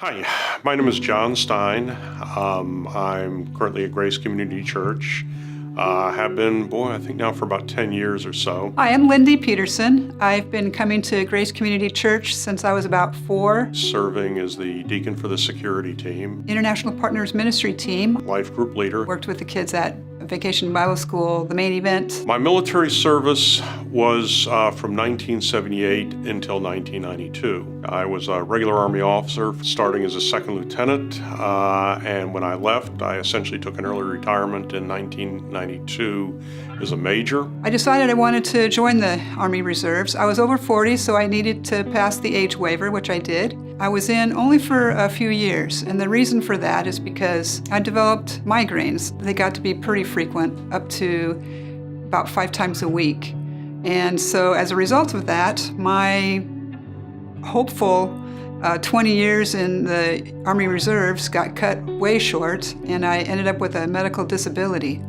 Hi, my name is John Stein. I'm currently at Grace Community Church. Have been, I think now for about 10 years or so. Hi, I'm Lindy Peterson. I've been coming to Grace Community Church since I was about 4. Serving as the deacon for the security team, International Partners Ministry team. life group leader. Worked with the kids at Vacation Bible School, the main event. My military service was from 1978 until 1992. I was a regular Army officer, starting as a second lieutenant, and when I left, I essentially took an early retirement in 1992 as a major. I decided I wanted to join the Army Reserves. I was over 40, so I needed to pass the age waiver, which I did. I was in only for a few years, and the reason for that is because I developed migraines. They got to be pretty frequent, up to about 5 times a week. And so as a result of that, my hopeful 20 years in the Army Reserves got cut way short, and I ended up with a medical disability.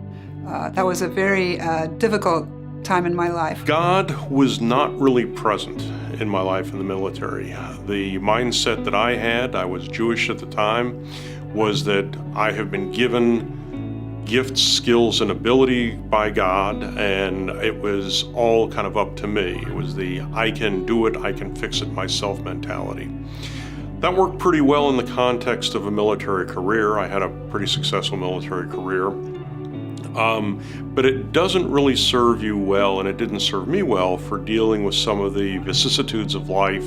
That was a very difficult time in my life. God was not really present in my life in the military. The mindset that I had, I was Jewish at the time, was that I have been given gifts, skills, and ability by God, and it was all kind of up to me. It was the I can do it, I can fix it myself mentality. That worked pretty well in the context of a military career. I had a pretty successful military career. But it doesn't really serve you well, and it didn't serve me well for dealing with some of the vicissitudes of life,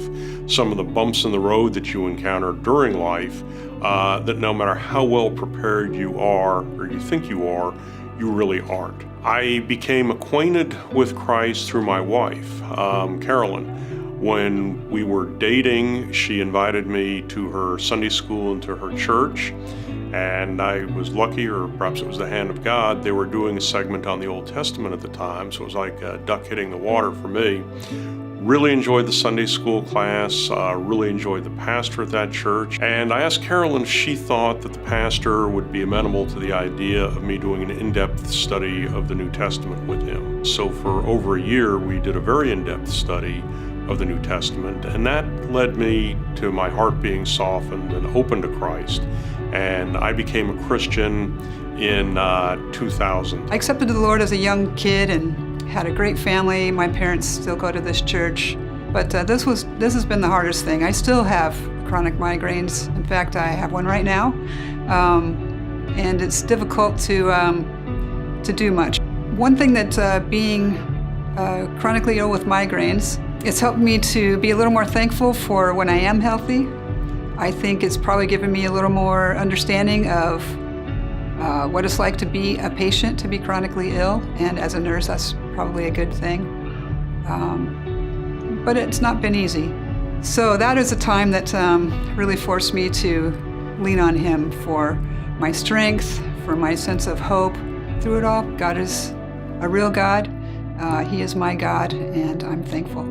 some of the bumps in the road that you encounter during life, that no matter how well prepared you are, or you think you are, you really aren't. I became acquainted with Christ through my wife, Carolyn. When we were dating, she invited me to her Sunday school and to her church. And I was lucky, or perhaps it was the hand of God, they were doing a segment on the Old Testament at the time, so it was like a duck hitting the water for me. Really enjoyed the Sunday school class, really enjoyed the pastor at that church. And I asked Carolyn if she thought that the pastor would be amenable to the idea of me doing an in-depth study of the New Testament with him. So for over a year, we did a very in-depth study of the New Testament, and that led me to my heart being softened and open to Christ. And I became a Christian in 2000. I accepted the Lord as a young kid and had a great family. My parents still go to this church. But this has been the hardest thing. I still have chronic migraines. In fact, I have one right now. And it's difficult to do much. One thing that being chronically ill with migraines, it's helped me to be a little more thankful for when I am healthy. I think it's probably given me a little more understanding of what it's like to be a patient, to be chronically ill, and as a nurse, that's probably a good thing. But it's not been easy. So that is a time that really forced me to lean on Him for my strength, for my sense of hope. Through it all, God is a real God. He is my God, and I'm thankful.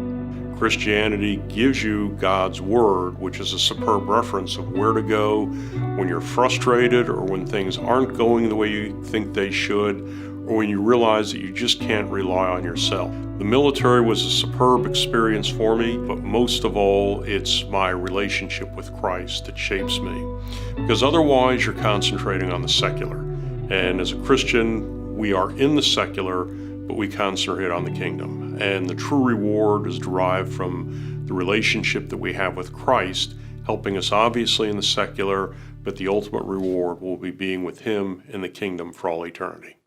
Christianity gives you God's Word, which is a superb reference of where to go when you're frustrated or when things aren't going the way you think they should, or when you realize that you just can't rely on yourself. The military was a superb experience for me, but most of all, it's my relationship with Christ that shapes me. Because otherwise, you're concentrating on the secular. And as a Christian, we are in the secular, but we concentrate on the kingdom. And the true reward is derived from the relationship that we have with Christ, helping us obviously in the secular, but the ultimate reward will be being with Him in the kingdom for all eternity.